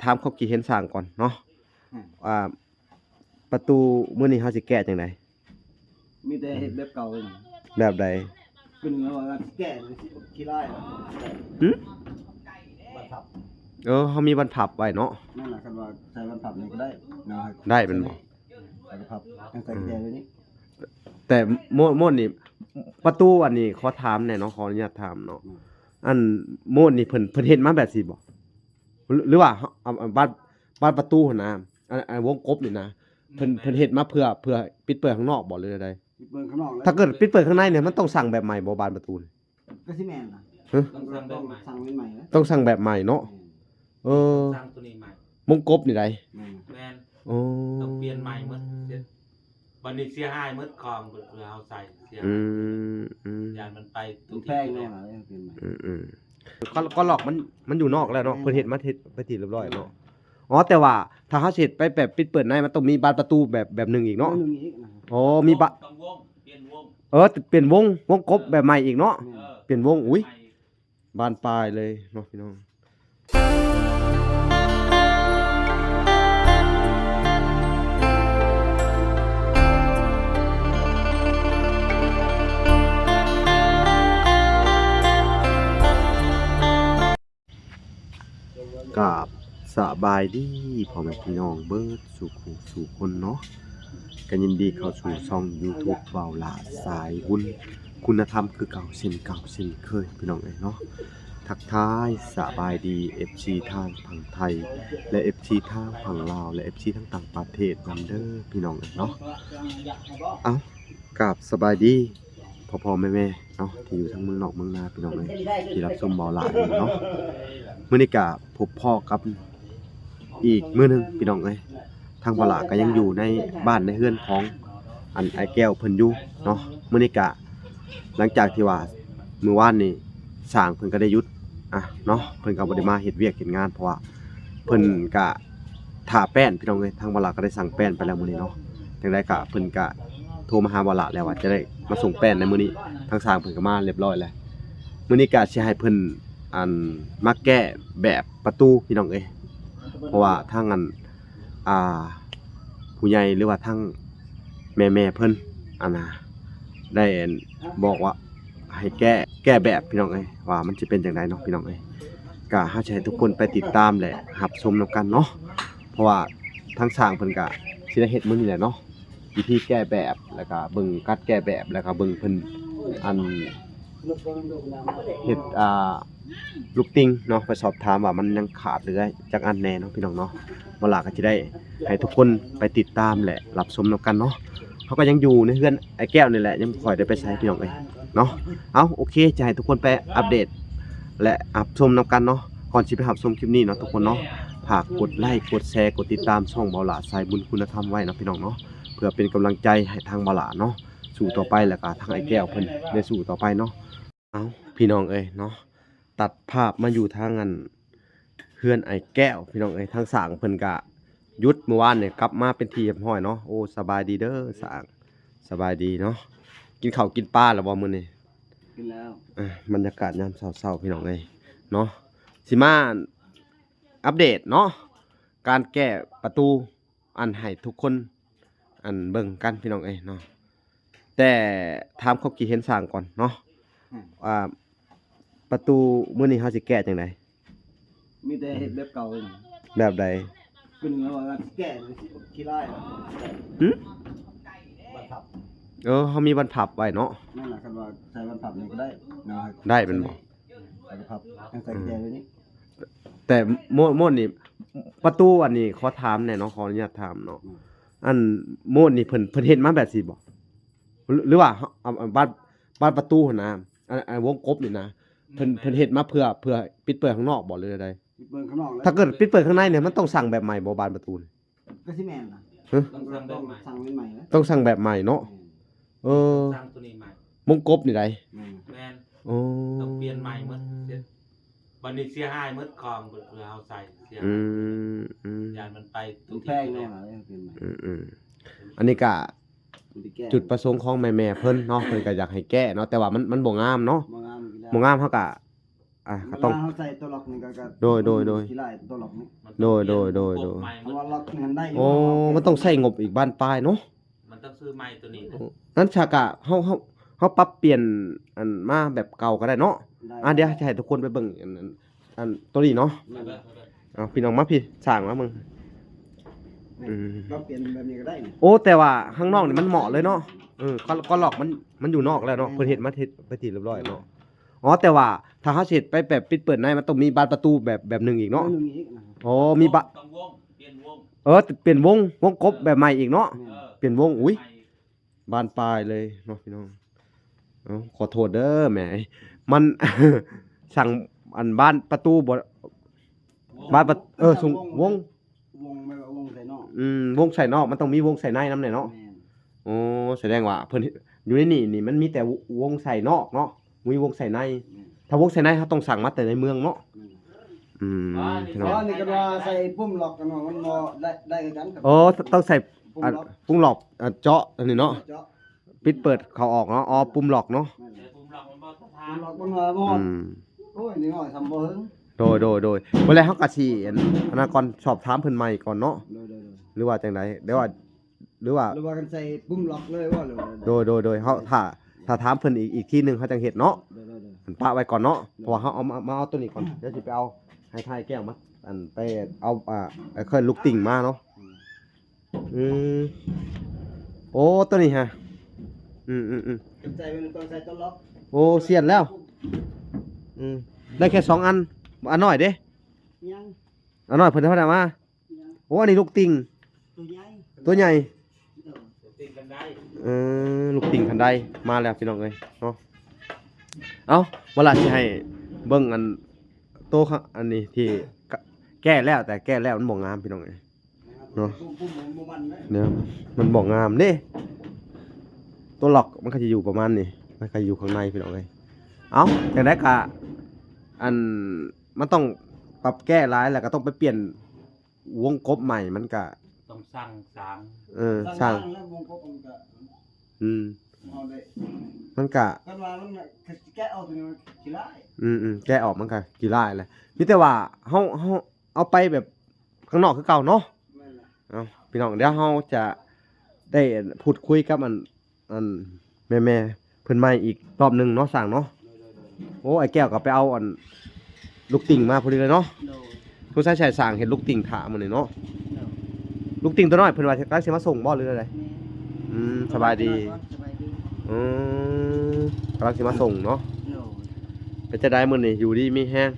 ถามเขาคิดเห็นสร้างก่อนเนาะว่าประตูมื้อนี้เฮาสิแก้จังได๋มีแต่เฮ็ดแบบเก่าเลย แบบใดเป็นว่าแก้ขี้ร้าย หึ บัดทับ เฮามีบรรพับไว้เนาะนั่นน่ะคันว่าใช้บัดทับนี่ก็ได้นะ ได้เป็นบ่ ใส่บัดทับยังใส่แก้ไว้นี่ แต่โมดนี่ประตูอันนี้ขอถามแหน่เนาะขออนุญาตถามเนาะอันโมดนี่เพิ่นเฮ็ดมาแบบสิบ่หรือว่าบ้านประตูหั่นนะอันวงกบนี่นะเพิ่นเฮ็ดมาเพื่อปิดเปิดข้างนอกบ่หรือใด เบิ่งข้างนอกแล้ว ถ้าเกิดปิดเปิดข้างในเนี่ยมันต้องสั่งแบบใหม่บ่บานประตูนี่ ก็สิแม่นน่ะ ฮะ ต้องสั่งใหม่ๆนะ ต้องสั่งแบบใหม่เนาะเออ สร้างตัวนี้ใหม่ วงกบนี่ใด แม่น อ๋อ ต้องเปลี่ยนใหม่หมดเสียวันนี้เสียหายหมดกองเพื่อเอาใส่เสีย ยานมันไป ตัวแพงแน่ล่ะเปลี่ยนใหม่ ก็หลอกมันอยู่นอกแล้วเนาะเพิ่นเฮ็ดมาเฮ็ดไปที่เรียบร้อยเนาะอ๋อแต่ว่าถ้าเฮาสิเฮ็ดไปแบบปิดเปิดในมันต้องมีบานประตูแบบนึงอีกเนาะ นึงอีกนะ อ๋อมีต้องวงเปลี่ยนวง เปลี่ยนวงกบแบบใหม่อีกเนาะ เออ เปลี่ยนวงอุ้ย ใหม่ บานปลายเลยเนาะพี่น้องกับสบายดีพ่อแม่พี่น้องเบิดสู่คนเนาะก็ยินดีเข้าสู่ช่อง YouTube เว้าหลาสายบุญคุณธรรมคือเก่าเช่นเคยพี่น้องเอ้ยเนาะทักทายสบายดี FC ทางฝั่งไทยและ FC ทางฝั่งลาวและ FC ทางต่างประเทศนำเด้อพี่น้องเอ้ยเนาะกับสบายดีพ่อแม่เนาะที่อยู่ทั้งเมืองนอกเมืองนาพี่น้องเอ้ยที่รับชมเว้าหลาอยู่เนาะมื้อนี้ก็พบพ่อกับอีกมื้อนึงพี่น้องเอ้ยทางบ่ล่ะก็ยังอยู่ในบ้านในเฮือนของอันไอ้แก้วเพิ่นอยู่เนาะมื้อนี้ก็หลังจากที่ว่ามื้อวานนี้สร้างเพิ่นก็ได้หยุดเนาะเพิ่นก็บ่ได้มาเฮ็ดเวียกเฮ็ดงานเพราะว่าเพิ่นก็ท่าแป้นพี่น้องเอ้ยทางบ่ล่ะก็ได้สั่งแป้นไปแล้วมื้อนี้เนาะจังได๋ก็เพิ่นก็โทรมาหาบ่ล่ะแล้วว่าจะได้มาส่งแป้นในมื้อนี้ทางสร้างเพิ่นก็มาเรียบร้อยแล้วมื้อนี้ก็สิให้เพิ่นอันมาแก้แบบประตูพี่น้องเอ้ยเพราะว่าทางอันผู้ใหญ่หรือว่าทางแม่เพิ่นได้บอกว่าให้แก้แบบพี่น้องเอ้ยว่ามันสิเป็นจังไดเนาะพี่น้องเอ้ยก็เฮาสิให้ทุกคนไปติดตามและรับชมนํกันเนาะเพราะว่าทางสร้างเพิ่นก็สิได้เฮ็ดมื้อนี้แหละเนาะวิธีแก้แบบแล้วก็เบิ่งกัดแก้แบบแล้วก็เบิ่งเพิ่นอันเฮ็ดลูกติงเนาะไปสอบถามว่ามันยังขาดหรือจักอันแน่เนาะพี่น้องเนาะบ่ล่ะก็สิได้ให้ทุกคนไปติดตามและรับชมนํกันเนาะเขาก็ยังอยู่ในเฮือนไอ้แก้วนี่แหละยังบ่ค่อยได้ไปไสพี่น้องเอ้ยเนาะเอาโอเคจะให้ทุกคนไปอัปเดตและรับชมนํกันเนาะก่อนสิไปรับชมคลิปนี้เนาะทุกคนเนาะฝากกดไลค์กดแชร์กดติดตามช่องเบาหลาสายบุญคุณธรรมไว้เนาะพี่น้องเนาะเพื่อเป็นกำลังใจให้ทางเบาหลาเนาะสู่ต่อไปแล้วก็ทางไอ้แก้วเพิ่นได้สู่ต่อไปเนาะเอาพี่น้องเอ้ยเนาะตัดภาพมาอยู่ทางอันเฮือนไอ้แก้วพี่น้องเอ้ยทางสร้างเพิ่นก็หยุดเมื่อวานเนี่ยกลับมาเป็นที่เรียบร้อยเนาะโอ้สบายดีเด้อสร้างสบายดีเนาะกินข้าวกินปลาแล้วบ่มื้อนี้ กินแล้ว บรรยากาศยามเช้าๆพี่น้องเอ้ยเนาะสิมาอัปเดตเนาะการแก้ประตูอันให้ทุกคนอันเบิ่งกันพี่น้องเอ้ยเนาะแต่ถามเขาคิดเห็นสร้างก่อนเนาะประตูมื้อนี้เฮาสิแก้จังได๋ มีแต่เฮ็ดแบบเก่าเลย แบบใด เป็นว่าแก้ขี้ร้าย หึ บัดทับ เฮามีบรรพับไว้เนาะ นั่นน่ะคันว่าใช้บัดทับนี่ก็ได้นะ ได้เป็นบ่ ใส่บัดทับยังใส่แก้ไว้นี่ แต่โมดนี่ประตูอันนี้ขอถามแหน่เนาะขออนุญาตถามเนาะอันโมดนี่เพิ่นเฮ็ดมาแบบสิบ่หรือว่าบ้านประตูหั่นนะอันวงกบนี่นะเพิ่นเฮ็ดมาเพื่อปิดเปิดข้างนอกบ่หรือใด เบิ่งข้างนอกแล้ว ถ้าเกิดปิดเปิดข้างในเนี่ยมันต้องสั่งแบบใหม่บ่บานประตูนี่ ก็สิแม่นน่ะ ฮะ ต้องสั่งใหม่ๆนะ ต้องสั่งแบบใหม่เนาะเออ สร้างตัวนี้ใหม่ วงกบนี่ใด แม่น อ๋อ ต้องเปลี่ยนใหม่หมดเสียวันนี้เสียหายหมดกองเพื่อเอาใส่เสีย ยานมันไป ตัวแพงแน่ล่ะเปลี่ยนใหม่ อันนี้ก็ มันสิแก้ จุดประสงค์ของแม่ๆเพิ่นเนาะเพิ่นก็อยากให้แก้เนาะแต่ว่ามันบ่งามเนาะ บ่งามอีกแล้ว บ่งามเฮาก็ ก็ต้อง เวลาเฮาใส่ตัวล็อกนี่ก็ โดย ขี้ไล่ตัวล็อกนี่ โดย เพราะว่าล็อกนี่มันได้อยู่ โอ้มันต้องใช้งบอีกบ้านปลายเนาะ มันต้องซื้อไม้ตัวนี้นะ นั้นฉากะเฮาปรับเปลี่ยนอันมาแบบเก่าก็ได้เนาะ ได้ เดี๋ยวจะให้ทุกคนไปเบิ่งอันตัวนี้เนาะ เอาเลย เอาพี่น้องมาพี่สร้างมามึง เราเปลี่ยนแบบนี้ก็ได้นี่ โอ้แต่ว่าข้างนอกนี่มันเหมาะเลยเนาะก็หลอกมันอยู่นอกแล้วเนาะเพิ่นเฮ็ดมาเฮ็ดไปที่เรียบร้อยเนาะอ๋อแต่ว่าถ้าเฮาสิเฮ็ดไปแบบปิดเปิดในมันต้องมีบานประตูแบบหนึงอีกเนาะ ตัวหนึงอีกนะ อ๋อมีบะ ต้องวงเปลี่ยนวง เปลี่ยนวงกบแบบใหม่อีกเนาะ เออ เปลี่ยนวงอุ๊ย ไม้ บานปลายเลยเนาะพี่น้องเอาขอโทษเด้อแหมมัน สั่งอันบ้านประตูบ่บ้านประส่งวง ไม่ว่าวงใส่นอก วงใส่นอกมันต้องมีวงใส่ในนำแน่เนาะ แม่น โอ้แสดงว่าเพิ่นอยู่ในนี่มันมีแต่วงใส่นอกเนาะมีวงใส่ในถ้าวงใส่ในเขาต้องสั่งมาแต่ในเมืองเนาะพี่ เพ น้อง ราะนี่ก็ว่าใส่ปุ่มล็อกกันว่ามันบ่ได้คือกันกับ โอ้ต้องใส่ ปุ่ม อัน ล็อก ปุ่มหลอกเจาะอันนี้เนาะ เจาะ ปิดเปิดเข้าออกเนาะอ๋อปุ่มหลอกเนาะ แม่น แต่ผมลองมันบ่สถา ปุ่ น มล็อกมันว่าบ่ อืม โอ้ยนี่ง่อยทำบ่เฮิง โดยเวลาเฮาก็สิอันนั้นก่อนสอบถามเพิ่นใหม่ก่อนเนาะ โดย หรือว่าจังไดเดี๋ยวว่าหรือว่า หรือว่ากันใส่ปุ่มล็อกเลยว่าหรือว่า โดยเฮาถ้าถามเพิ่นอีกทีหนึงเขาจังเฮ็ดเนาะ โดย อันปะไว้ก่อนเนาะเพราะว่าเฮาเอามาเอาตัวนี้ก่อนเดี๋ยวสิไปเอาให้ทายแก้วมาอันไปเอาไอ้เคยลูกติ่งมาเนาะอืมโอ้ตัวนี้ฮะอืม ใส่เป็นตัวใส่ตัวล็อก โอ้เสียนแล้วได้แค่2อันอันน้อยเด้ ยัง อันน้อยเพิ่นเท่าไหร่มา ยัง โอ้อันนี้ลูกติ่ง ตัวใหญ่ ตัวใหญ่ เออ ติดกันได้ ลูกติ่งคันใดมาแล้วพี่น้องเอ้ยเนาะเอาเวลาสิให้เบิ่งอันโตะอันนี้ที่แก้แล้วแต่แก้แล้วมันบ่งามพี่น้องเอ้ย เนาะ ปุ่มมันเลย เนี่ยมันบ่งามเด้ตัวหลอกมันก็จะอยู่ประมาณนี้มันก็อยู่ข้างในพี่น้องเอ้ยเอาจังได๋ก็อันมันต้องปรับแก้หลายแล้วก็ต้องไปเปลี่ยนวงกบใหม่มันก็ ต้องสั่งสาง สร้าง แล้ววงกบมันก็ เอาได้ มันก็ กันว่ามันน่ะแกะเอาตัวนี้มันขี้ร้าย แก้ออกมันก็กี่ลายแหละมีแต่ว่าเฮาเอาไปแบบข้างนอกคือเก่าเนาะ แม่นล่ะ เอาพี่น้องเดี๋ยวเฮาจะได้พูดคุยกับอันแม่เพิ่นใหม่อีกรอบหนึงเนาะสั่งเนาะโอ้ไอ้แก้วก็ไปเอาอันลูกติ่งมาพอดีเลยเนาะ โดย ผู้ชายชายสั่งเห็นลูกติ่งถามมื้อนี้เนาะลูกติ่งตัวน้อยเพิ่นว่าจะสิมาส่งบ่หรืออะไรสบายดี สบายดี อืมกำลังสิมาส่งเนาะ โดย เป็นจะได้มื้อนี้อยู่ดีมีแฮง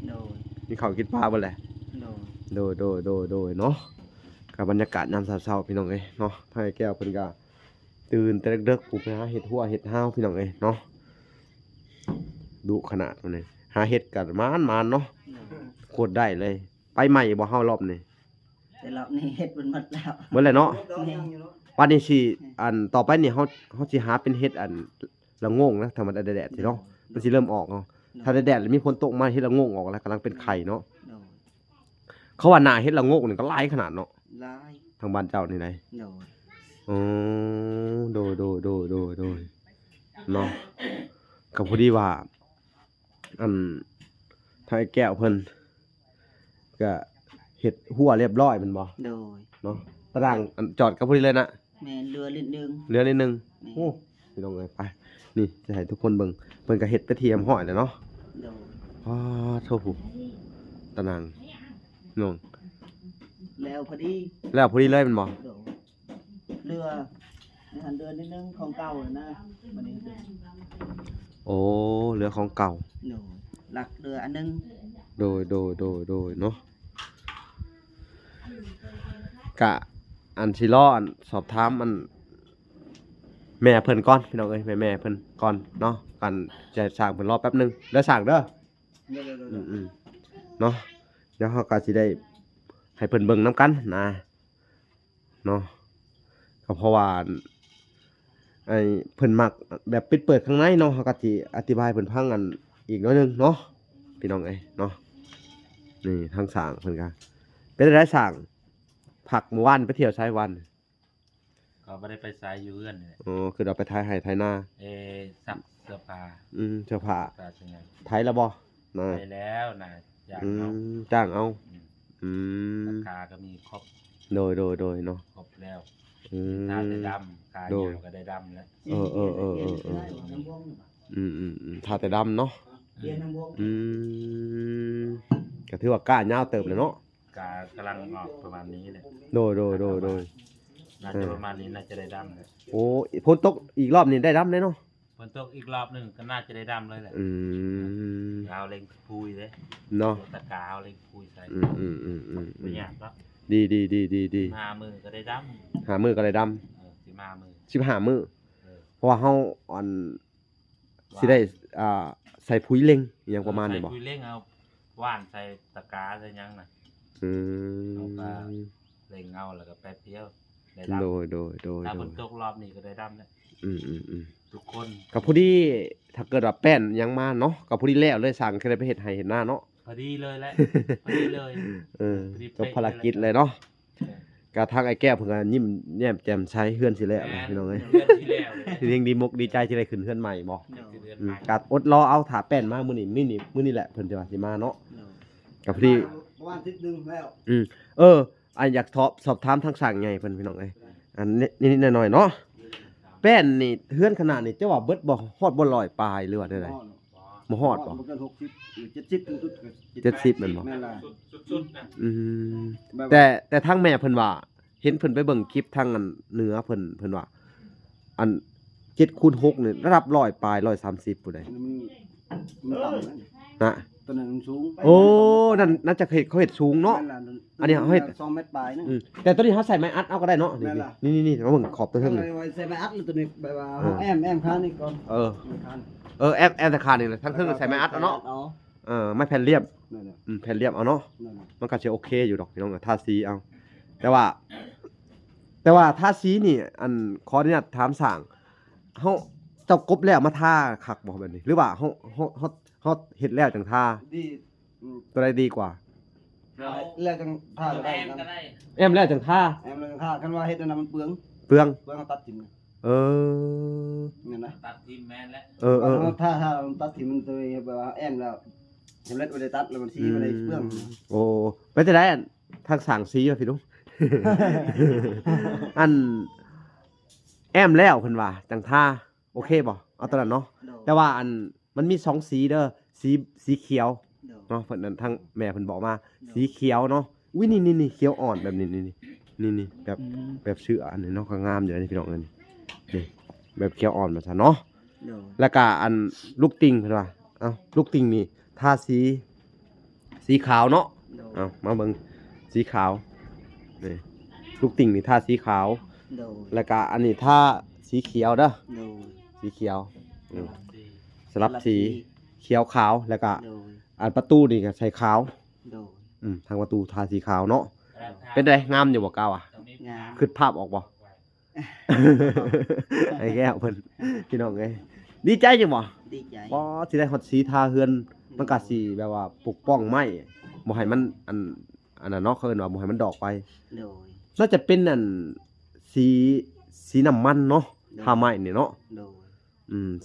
โดย มีข้าวกินปลาบ่แหละ โดย โดยเนาะกับบรรยากาศยามเช้าๆพี่น้องเอ้ยเนาะทางไอ้แก้วเพิ่นก็ตื่นแต่เด็กๆปลุกไปหาเห็ดหัวเห็ดห้าวพี่น้องเอ้ยเนาะดุขนาดนั้นเลยหาเห็ดกันมานเนาะโคตรได้เลย ไปใหม่บ่เฮารอบนี้ แต่รอบนี้เฮ็ดมันหมดแล้ว เมื่อไรเนาะ แม่ วันนี้สิอันต่อไปนี่เฮาสิหาเป็นเห็ดอันละโงงนะถ้ามันแดดๆสิเนาะมันสิเริ่มออกเนาะถ้าแดดๆแล้วมีฝนตกมาเห็ดละโงงออกแล้วกำลังเป็นไข่เนาะ โดย เขาว่าหน้าเห็ดละโงงนี่ก็หลายขนาดเนาะ ลาย ทางบ้านเจ้านี่ได โดย อ๋อโดยเนาะก็พอดีว่าอันทางไอ้แก้วเพิ่นก็เฮ็ดหัวเรียบร้อยแมันบ่ โดย เนาะตารางอันจอดก็พอดีเลยนะ แม่นเรือนิดนึง เหลือนิดนึงโอ้พี่น้องเอ้ยไปนี่จะให้ทุกคนเบิ่งเพิ่นก็เฮ็ดไปเทียมห้อยแล้วเนาะ โดย อ้าโทษผู้ตารางน้อง แล้วพอดี แล้วพอดีเลยแมันบ่ โดยเรือในหันเรือนิดนึงของเก่าเลยนะวันนี้ โอ้เหลือของเก่า โดยหลักเรืออันนึง โดยเนาะกะอันสิรออันสอบถามอันแม่เพิ่นก่อนพี่น้องเอ้ยแม่เพิ่นก่อนเนาะกันจะสร้างเพิ่นรอแป๊บหนึงแล้วสร้างเด้อ โดย เนาะเดี๋ยวเฮาก็สิได้ให้เพิ่นเบิ่งนํกันนะเนาะก็เพราะว่าไอ้เพิ่นมักแบบปิดเปิดข้างในเนาะเฮาก็สิอธิบายเพิ่นฟังกันอีกหน่อยหนึงเนาะพี่น้องเอ้ยเนาะนี่ทางสร้างเพิ่นก็เป็นได้สร้างผักเมื่อวานไปเที่ยวชายวัน ก็บ่ได้ไปสายอยู่เอื้อนนี่แหละ อ๋อคือเราไปถ่ายไห้ถ่ายหน้า ซักเสื้อผ้า เสื้อผ้า ตาจังไง ถ่ายแล้วบ่ นะ ไปแล้วนะอยาก อื เอา มจ้างเอา อืม อืม ราคาก็มีครบ โดยเนาะ ครบแล้ว อืม ถ้าได้ดำคา โดย ยาวก็ได้ดำแล้ว เออ ถ้าแต่ดำเนาะ เรียนน้ำวง อืมก็ถือว่าก้ายาวเติบเลยเนาะ กำลังออกประมาณนี้เลย โดย น่าจะประมาณนี้น่าจะได้ดำเลย โอ้พ้นตกอีกรอบนี้ได้ดำเลยเนาะ ฝนตกอีกรอบหนึ่งก็น่าจะได้ดำเลยแหละ อืม เอาเล็งพุยเลย เนาะ ตะกาเอาเล็งพุยใส่ ไม่ยากเนาะ ดี มามือก็ได้ด หามือก็ได้ด ำสิมามือ ำ15มื้อ เออ เพราะว่าเฮาอันสิได้ใส่ปุ๋ยเล็งอหยังประมาณนี้บ่ ใส่พุยเล่งเอาว่านใส่ตะกาใส่หยังน่ะ อื เอาปลา ม เล็งเอาแล้วก็แป๊บเดียวได้ดำ โดย ถ้าฝนตกรอบนี้ก็ได้ดำเลย อืม ทุกคน กับผู้ที่ถ้าเกิดว่าแป้นยังมาเนาะกับผู้ที่แล้วเลยสั่งแค่ได้ไปเฮ็ดให้เห็นหน้าเนาะ พอดีเลยแหละ พอดีเลย จบภารกิจเลยเนาะกะทางไอ้แก้วเพิ่นก็ยิ้มแย้มแจ่มใสเฮือนสิแล้วพี่น้องเอ้ย เดือนที่แล้วเลย เรียงดีมกดีใจที่ได้ขึ้นเฮือนใหม่บ่ เดือน อื ให ม ม่ กะอดรอเอาถาแป้นมามื้อนี้แหละเพิ่นจะว่าสิมาเนาะกับพี่ ประมาณทิศนึงแล้ว อันอยากสอบถามทางสั่งไงเพิ่นพี่น้องเอ้ยอันนิดๆหน่อยๆเนาะแป้นนี่เฮือนขนาดนี้จะว่าเบิดบ่ฮอดบ่100ปลายหรือว่าได้ไดบ่ฮอดบ่ มันก็60หรือ70ถึง 70แม่นบ่ แม่นล่ะ สุดๆนะ อืม แบบ แต่ทางแม่เพิ่นว่า เห็นเพิ่นไปเบิ่งคลิปทางอันเหนือเพิ่นว่า อัน7คูณ6นี่ระดับ100ปลาย130ผู้ใด มันต่ำนะ นะ ตัวนั้นมันสูง โอ้นั่นน่าจะเขาเฮ็ดสูงเนาะ แม่ล่ อันนี้เขาเฮ็ด 2 เมตรปลายนะ แต่ตัวนี้เขาใส่ไม้อัดเอาก็ได้เนาะ แม่นล่ะ นี่มาเบิ่งขอบตัวเทิงนี่ ไว้ใส่ไม้อัดแล้วตัวนี้แบบว่าเอาแอมค้านี่ก่อน เออ ค้าน แอปตะคานี่แหละทั้งเทิงใส่ไม้อัดเอาเนาะ ไม่แผ่นเรียบ นั่นน่ะ แผ่นเรียบเอาเนาะ นั่นน่ะ มันก็สิโอเคอยู่ดอกพี่น้องทาสีเอา แต่ว่าทาสีนี่ อันขออนุญาตถามสร้างเฮาเจ้ากบแล้วมาทาคักบ่แบบนี้ หรือว่าเฮาเฮ็ดแล้วจังทา ดี ตัวใดดีกว่า เรา แล้วจังท่าก็ แอ ได้ ม นะ ก็ได้ แอมแล้วจังทา แอมแล้วจังท่าคันว่าเฮ็ดอันนั้นมันเปลือง เปลือง เอาตัดทิ้ง เออ นี่นะ ตัดทีมแมนแล้ว เออ ถ้ามันตัดทิ้งมันตัวแบบว่าแอมแล้วสำเร็จบ่ได้ตัดแล้วมันสีบ่ได้เปลือง โอ้ไปจะได้อันทางสั่งสีว่ะพี่ลุง อันแอมแล้วเพิ่นว่าจังท่าโอเคบ่เอาตัวนั้นเนาะแต่ว่าอันมันมี2สีเด้อสีเขียวเนาะเพิ่นนั้นทางแม่เพิ่นบอกมาสีเขียวเนาะอุ้ยนี่เขียวอ่อนแบบนี่แบบเสื้ออันนี้เนาะก็งามอยู่นี่พี่น้องเอ้ยนี่แบบเขียวอ่อนมาซะเนาะแล้วก็อันลูกติงเพิ่นว่าเอ้าลูกติงนี่ทาสีขาวเนาะเอ้ามาเบิ่งสีขาวนี่ลูกติงนี่ทาสีขาว แล้วก็อันนี้ถ้าสีเขียวเด้อสีเขียวสลับสีเขียวขาวแล้วก็อันประตูนี่ก็ใส่ขาวทางประตูทาสีขาวเนาะเป็นไงงามอยู่บ่กาวอ่ะ งาม คิดภาพออกบ่ ไอ้แก้วเพิ่นพี่น้องเอ้ยดีใจจังบ่ ดีใจ บ่สิได้ฮอดสีทาเฮือนมันก็สิแบบว่าปกป้องไม้บ่ให้มันอันนั้นเนาะเขาเอิ้นว่าบ่ให้มันดอกไป โดย น่าจะเป็นอันสีน้ำมันเนาะทาไม้นี่เนาะ โดย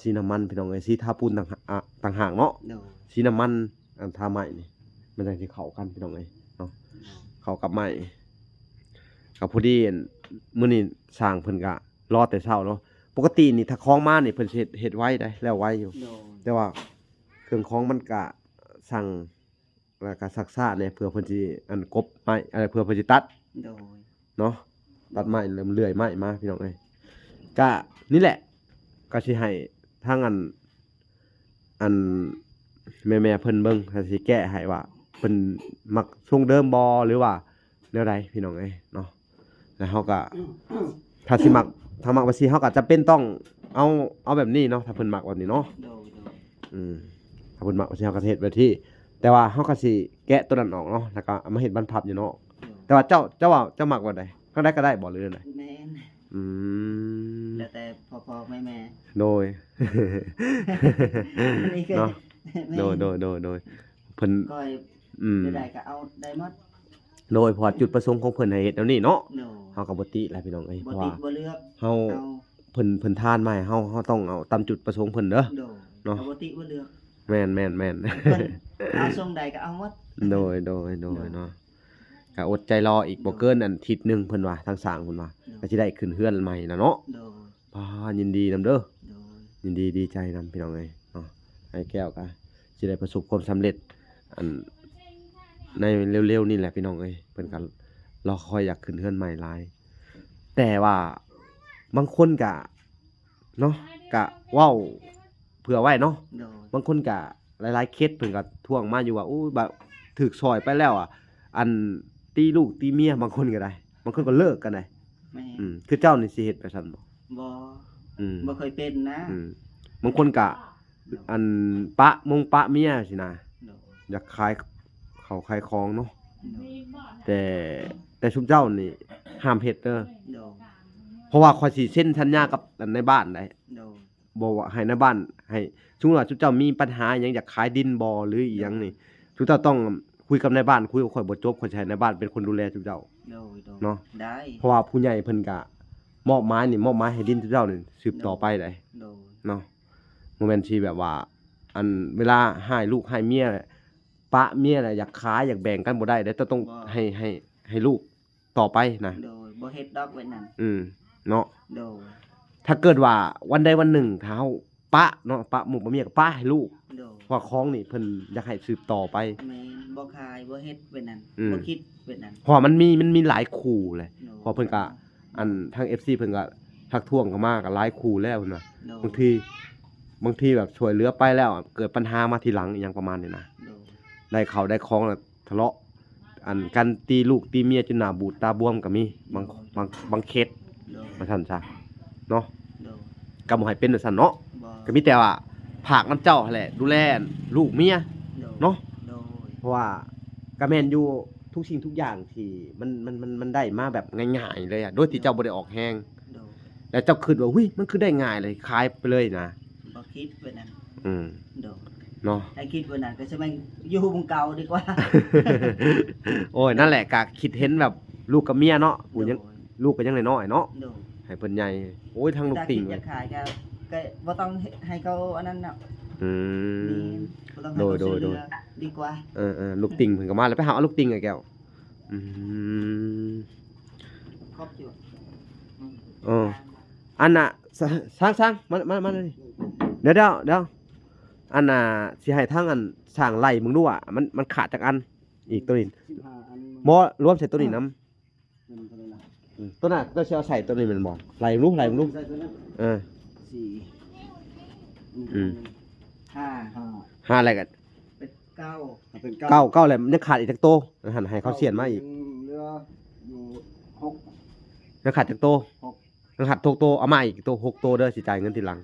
สีน้ำมันพี่น้องเอ้ยสีทาปูนต่างหากเนาะ โดย สีน้ำมันอันทาไม้นี่มันจังสิเข้ากันพี่น้องเอ้ยเนาะเข้ากับไม้กับพอดีอั่นมื้อนี้สร้างเพิ่นก็รอแต่เช้าเนาะปกตินี่ถ้าของมานี่เพิ่นสิเฮ็ดไว้ได้แล้วไว้อยู่ โดย แต่ว่าเครื่องของมันก็สั่งแล้วก็ซักซ่าเนี่ยเพื่อเพิ่นสิอันกบไม้อะไรเพื่อเพิ่นสิตัด โดย เนาะตัดไม้เริ่มเลื่อยไม้มาพี่น้องเอ้ยก็นี่แหละก็สิให้ทางอันแม่ๆเพิ่นเบิ่งถ้าสิแก้ให้ว่าเพิ่นมักทรงเดิมบ่หรือว่าแนวใดพี่น้องเอ้ยเนาะแล้วเฮาก็ถ้ามักว่าสิเฮาก็จำเป็นต้องเอาแบบนี้เนาะถ้าเพิ่นมักแบบนี้เนาะ โดย ถ้าเพิ่นมักว่าสิเฮาก็เฮ็ดแบบที่แต่ว่าเฮาก็สิแกะตัวนั้นออกเนาะแล้วก็เอามาเฮ็ดบรรพับอยู่เนาะแต่ว่าเจ้าว่าเจ้ามักแบบใดก็ได้บ่หรือจังได แม่น อืม แล้วแต่พ่อแม่ โดย นี่คือ เนาะโดยเพิ่น ก็ ได้ก็เอาได้หมด โดยเพอจุดประสงค์ของเพิ่นให้เฮ็ดแนวนี้เนาะ โดย เฮาก็บ่ติแหละพี่น้องเอ้ยเพ บ่ ราะ ติ ว่า ดบ่เลือก เฮา เอา เพิ่นทานมาให้เฮาต้องเอาตามจุดประสงค์เพิ่นเด้อ โดย เนาะ เอาบ่ติดบ่เลือก แม่นแม่นแม่น เพิ่นเอาทรงใดก็เอาหมด โดยเนาะก็อดใจรออีกบ่เกินอาทิตย์หนึงเพิ่นว่าทางสร้างเพิ่นว่าก็สิได้ขึ้นเฮือนใหม่นะเนาะ โดย ยินดีนำเด้อ โดย ยินดีดีใจนำพี่น้องเอ้ยเนาะไอ้แก้วก็สิได้ประสบความสำเร็จอันในเร็วๆนี่แหละพี่น้องเอ้ยเพิ่นก็รอคอยอยากขึ้นเฮือนใหม่หลาย แต่ว่าบางคนก็เนาะก็เว้าเผื่อไว้เนาะ โดย บางคนก็หลายๆเคสเพิ่นก็ท่วงมาอยู่ว่าอู้แบบถูกซอยไปแล้วอ่ะ อันตีลูกตีเมียบางคนก็ได้ บางคนก็เลิกกันได้ แม่ คือเจ้านี่สิเฮ็ดไปซั่นบ่ บ่ อืม บ่เคยเป็นนะ บางคนก็อันปะเมียสินะ โดย อยากขายเขาขายของเนาะ โดย แต่ชุมเจ้านี่ห้ามเฮ็ดเด้อ โดย เพราะว่าข้อยสิเซ็นสัญญากับอันในบ้านได้ โดย บ่ว่าให้ในบ้านให้สมมุติว่าชุมเจ้ามีปัญหาหยังอยากขายดินบ่หรืออีหยังนี่ชุมเจ้าต้องคุยกับในบ้านคุยกับข่อยบ่จบข่อยสิให้ในบ้านเป็นคนดูแลชุมเจ้า โดยโดย เนาะ ได้ เพราะว่าผู้ใหญ่เพิ่นก็มอบหมายให้ดินชุมเจ้านี่สืบต่อไปได้ โดย เนาะโมเมนต์ที่แบบว่า อันเวลาให้ลูกให้เมียปะเมียน่ะอยากขายอยากแบ่งกันบ่ได้แต่ต้องให้ลูกต่อไปนะ โดยบ่เฮ็ดดอกไว้นั่น เนาะ โดย ถ้าเกิดว่าวันใดวันหนึ่งถ้าเฮาปะเนาะปะหมู่ปะเมียก็ปะให้ลูก โดย เพราะของนี่เพิ่นอยากให้สืบต่อไป แม่นบ่ขายบ่เฮ็ดไว้นั่น อืม บ่คิดไว้นั่น เพราะมันมีหลายคู่เลย โดย เพราะเพิ่นก็อันทาง FC เพิ่นก็ทักท้วงเข้ามาก็หลายคู่แล้วเพิ่นว่า โดย บางทีแบบช่วยเหลือไปแล้วอะเกิดปัญหามาทีหลังอหยังประมาณนี้นะ โดย ได้เขาได้ของแล้วทะเลาะอันกันตีลูกตีเมียจนหน้าบูดตาบวมก็มีบางเคส โดย มาซั่นซะเนาะ โดย ก็บ่ให้เป็นแบบซั่นเนาะ บ่ ก็มีแต่ว่าภาคน้ำเจ้าหั่นแหละดูแลลูกเมีย โดย เนาะ โดย เพราะว่าก็แม่นอยู่ทุกสิ่งทุกอย่างที่มันได้มาแบบง่ายๆเลยอ่ะโดยที่เจ้าบ่ได้ออกแฮง โดย แล้วเจ้าคิดว่าหุ้ยมันคือได้ง่ายเลยขายไปเลยนะ บ่คิดไว้นั่น อืม โดย เนาะ ถ้าคิดไว้นั่นก็สิแม่งอยู่วงเก่าดีกว่า โอ้ยนั่นแหละก็คิดเห็นแบบลูกกับเมียเนาะกูยัง โดย ลูกก็ยังน้อยๆเนาะ โดย ให้เพิ่นใหญ่โอ้ยทั้งลูก ถ้า ติ่ คิ ง ดจะขายก็บ่ต้องให้เขาอันนั้นน่ะ อื นี่ ม บ่ต้องให้เขา โด ซื้ ย อ โดย เรือดีกว่า ลูกติ่งเพิ่นก็มาแล้วไปหาเอาลูกติ่งไอ้แก้วอืม ครบอยู่ เออ อันน่ะสร้างมาเลยเดี๋ยวอันน่ะสิให้ทางอันสร้างไล่มึงดูอ่ะมันขาดจากอันอีกตัวนี้ 15อัน บ่รวมใส่ตัวนี้นํ เงินเท่าไหร่ล่ะ ตัวน่ะตัวสิเอาใส่ตัวนี้แมันบ่ไล่มึงดู ใส่ตัวนั้น เออ 4 อืม 5 หาอะไรกัน เป็น9 เป็น เก้าแล้วมันยังขาดอีกจักโตหันให้เขาเสียนมาอีก เรืออยู่6 ยังขาดจักโตยังขาด6โตเอามาอีกโต6โตเด้อสิจ่ายเงินทีหลัง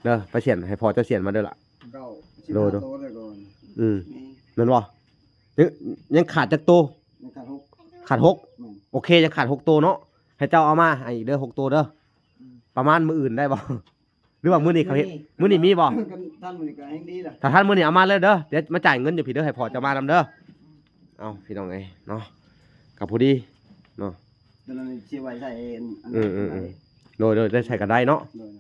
เด้อไปเสียนให้พอเจ้าเสียนมาเด้อล่ะ 9 โด โตเลยก่อน อืมแม่นบ่ยังขาดจักโต ในการ6 ขาด6โอเคยังขาด6โตเนาะให้เจ้าเอามาให้อีกเด้อ6โตเด้อประมาณมื้ออื่นได้บ่ หรือว่ามื้อนี้เขาเฮ็ดมื้อนี้มีบ่ กันท่านมันก็แห่งดีล่ะ ถ้าท่านมื้อนี้เอามาเลยเด้อเดี๋ยวมาจ่ายเงินอยู่พี่เด้อให้พอเจ้ามานำเด้อเอาพี่น้องเอ้ยเนาะกับผู้ดีเนาะ ตอนนั้นสิไว้ใส่ โดยได้ใช้กันได้เนาะ โดย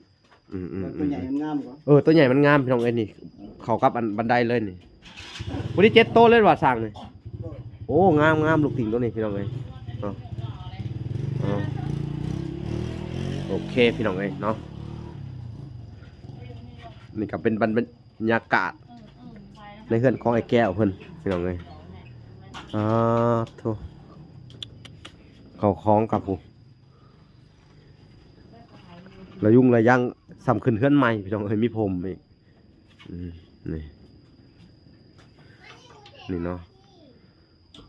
อืม ตัวใหญ่มันงามกว่า ตัวใหญ่มันงามพี่น้องเอ้ยนี่เข้ากับอันบันไดเลยนี่วันนี้7โตเลยว่าสร้างนี่โอ้งามลูกติ่งตัวนี้พี่น้องเอ้ยเอาโอเคพี่น้องเอ้ยเนาะนี่ก็เป็นบรรยากาศในเฮือนของไอ้แก้วเพิ่นพี่น้องเอ้ยโธ่เข้าคล้องกับผู้ระยุ่งระยังสำขึ้นเฮือนใหม่พี่น้องเอ้ยมีผมอีกนี่เนาะ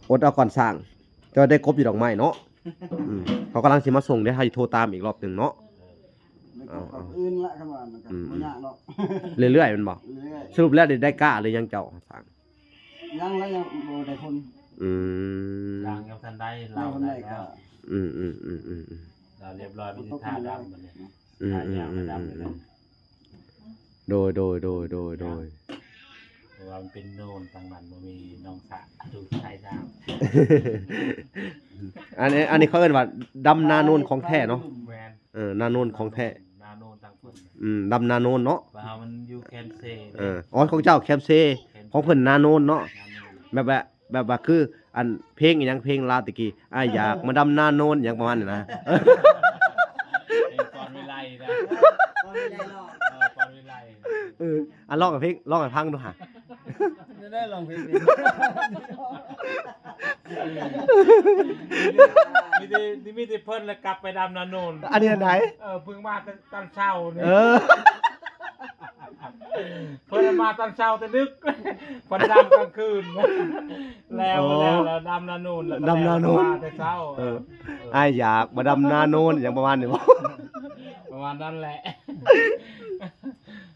อดเอาก่อนสร้างจะได้กบอยู่ดอกไม้เนาะเขากำลังสิมาส่งได้ให้โทรตามอีกรอบหนึ่งเนาะ เอาอื่นละครับว่ามันก็บ่ยากหรอก เรื่อยๆมันบอก เรื่อย สรุปแล้วได้กล้าหรือยังเจ้าสร้าง ยังแล้วยังบ่ได้คน อืม ล้างยังทันได้ เรา เรา คน ได้ ใด แล้ ก็ ว อืม เราเรียบร้อยมีท่าดำหมดเลย อืม ท่ายาวมาดำเลย โดย เพราะว่ามันเป็นโน่นทางนั้นมันมีน้องสะดูชายดาว อันนี้เขาเอิ้นว่าดำนาโนนของแท้เนาะ แมน นาโนนของแท้ นาโน่นทางคน ดำนาโนนเนาะ ว่ามันอยู่แคนเซ่ อ๋อของเจ้าแคมเซของเพิ่นนาโนนเนาะแบบว่าคืออันเพลงอีหยังเพลงลาวตะกี้อ้ายอยากมาดำนาโนนหยังประมาณนี้นะ ก่อนวิไลนะ ก็ไม่ได้หรอก ก่อนวิไล อันร้องกับเพลงร้องให้ฟังดูหะ จะได้ลองเพลง มีแต่เพิ่นแล้วกลับไปดำนาโนน อันนี้อันไหน เพิ่งมาตอนเช้านี่ เพิ่นมาตอนเช้าแต่ดึกเพิ่นดำกลางคืนแล้วดำนาโนนแล้วมาแต่เช้า อ้ายอยากมาดำนาโนนหยังประมาณนี้บ่ ประมาณนั้นแหละ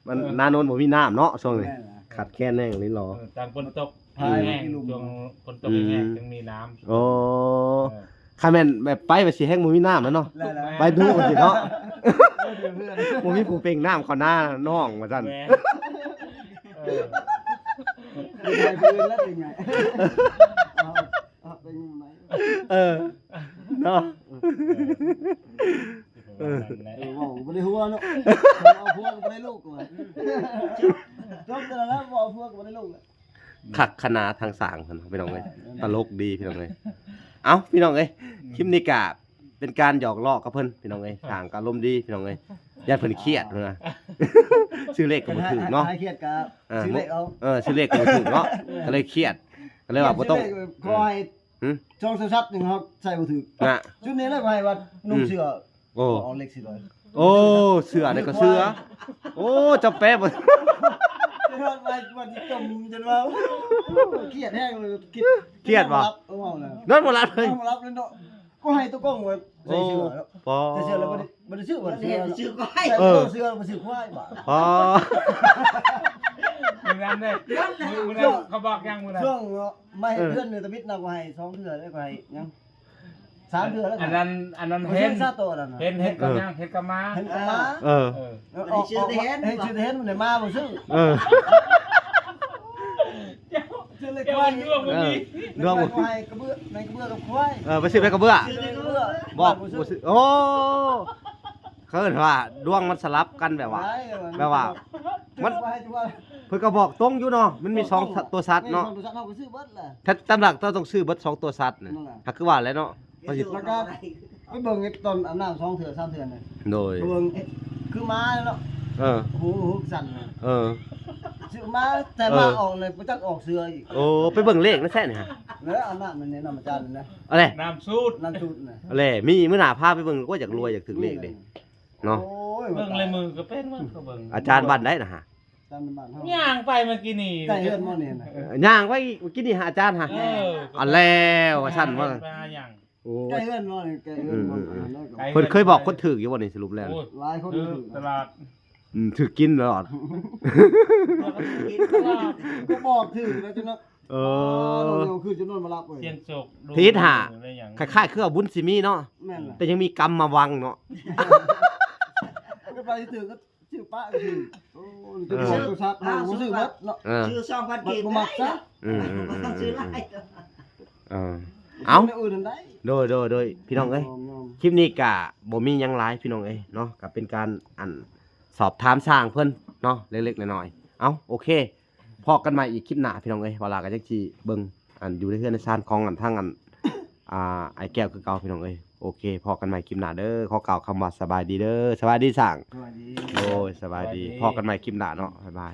มันนาโนนบ่มีน้ำเนาะช่วงนี้ขาดแคลนแน่เลยหรอ ต่างฝนตกแห้งช่วงฝนตกแห้งจึงมีน้ำ โอ้คันแม่นแบบไปว่าสิแห้งบ่มีน้ำแล้วเนาะ แล้ว ไปดูว่าสิเนาะบ่มีผู้เป่งน้ำเข้าหน้าน้องว่าซั่น เพลงแล้วเป็นไงเป็นไหน เนาะ บอกบ่ได้หัวเนาะเอาหัวก็บ่ได้ลูกเลยจบแล้วบอกหัวก็บ่ได้ลูก คักคณะทางสร้างเพิ่นพี่น้องเอ้ยตลกดีพี่น้องเอ้ยเอ้าพี่น้องเอ้ยคลิปนี้ก็เป็นการหยอกล้อกับเพิ่นพี่น้องเอ้ยสร้างก็อารมณ์ดีพี่น้องเอ้ยญาติเพิ่นเครียดเพิ่นว่าชื่อเลขก็บ่ถูกเนาะ เครียดกับชื่อเลขเอา ชื่อเลขก็บ่ถูกเนาะก็เลยเครียดก็เลยว่าบ่ต้อง คอยช่องซับนึงครับใส่บ่ถูก นะ จุดนี้เลยว่านุ่งเสื้อ โอ้ เอาเล็ก400 โอ้เสือนี่ก็เสือโอ้เจะแป๊บ จะว่าวันที่จมจนว่าเครียดแห้งเลยคิด เครียดบ่ เอาเลย นอนบ่หลับเลย เอารับเลยเนาะก็ให้ตัวกล้องไว้ใส่เสื้อแล้ว ปอ ใส่เสื้อแล้วบ่ได้ซื้อบ่ มัน เสื้ เห็ อน ชื่อก็ให้ ใส่เสื้อบ่ซื้อควายบ่ ปอ มึงนั้นเลยมึงนั้นเขาบอกยังมึงนั้น ช่วงไม่ให้เพื่อนเนตมิตรน่ะก็ให้2เทื่อได้ก็ให้ยัง3เทื่อแล้ว อันนั้น เห็ เห็ น น ซาโตนั่นน่ะ เห็นกับยังเห็นกับมา เห็นกันมา เออ ให้ชื่อเห็นมันได้มาบ่ซื้อ เออ ซื้อเลย เดี๋ยว ควา มั ย นร่วงมึงนี่ ดวงบ่ ให้กระเบื้อในกระเบื้อกับควาย ไปซื้อไปกระเบื้อ ซื้อในกระเบื้อ บอกบ่ซื้อโอ้เขาเอิ้นว่าดวงมันสลับกันแบบว่า มัน เพิ่นก็บอกตรงอยู่เนาะมันมี2ตัวสัตว์เนาะ ตัวสัตว์เฮาก็ซื้อเบิดแหละ ถ้าตามหลักเราต้องซื้อเบิด2ตัวสัตว์น่ะ นั่นแหละ ก็คือว่าแล้วเนาะก็สิ แล้วก็ไปเบิ่งไอ้ตอนอาบน้ำ2เทื่อ3เทื่อน่ะ โดย เบิ่งคือม้าเนาะ เออ หูสั่นน่ะ เออ ซื้อม้าแต่ม้าออกเลยบ่จักออกเสืออีก โอ้ไปเบิ่งเลขนั่นแท้นี่ฮะ แล้วอาบน้ำมันแนะนำอาจารย์นะ อะไร น้ำสูตร น้ำจุดน่ะ อะไรมีมื้อหน้าพาไปเบิ่งก็อยากรวยอยากถึงเลขเด้เนาะ โอ้ย เบิ่งเลยมือก็เป็นมันก็เบิ่ง อาจารย์บ้านได้นะฮะ ตามบ้านเฮา ย่างไปเมื่อกี้นี่ ใกล้เฮือนหม้อนี่น่ะ ย่างไว้กินนี่หาอาจารย์ฮะอันแล้วว่าซั่นว่า ไปหาย่าง โอ้ ใกล้เฮือนหม้อนี่ใกล้เฮือนหม้อนี่ เพิ่นเคยบอกคนถูกอยู่บ่นี่สรุปแล้ว โอ้ย หลายคน คือ ถือ ตลาด ถูกกินตลอด ตลาด ก็บอกถือแล้วจนว่า เอ โด อ นคือจนนวนมารับเลย เสียงโศก ทีทหา ได้หยัง คล้ายๆคือเอาบุญสิมีเนาะ แม่นล่ะ แต่ยังมีกรรมมาวังเนาะ ก็ไปถือก็ชื่อป้าก็ถือโอ้จะบอกตัวชัดเฮาบ่ซื้อเบิดเนาะ ชื่อ2,000กีบ บ่มักซะ ต้องซื้อไล่ เอา ไม่อื่นนั่นได้ โดยพี่น้องเอ้ยคลิปนี้กะบ่มีหยังหลายพี่น้องเอ้ยเนาะก็เป็นการสอบถามสร้างเพิ่นเนาะเล็กๆน้อยๆเอาโอเคพอกันใหม่อีกคลิปหน้าพี่น้องเอ้ยเวลาก็จักสิเบิ่งอยู่ในเฮือนในซานของทางไอ้แก้วคือเก่าพี่น้องเอ้ยโอเคพอกันใหม่คลิปหน้าเด้อขอกล่าวคำว่าสบายดีเด้อสบายดีสร้าง สวัสดี โอ้ยสบายดีพอกันใหม่คลิปหน้าเนาะบ๊ายบาย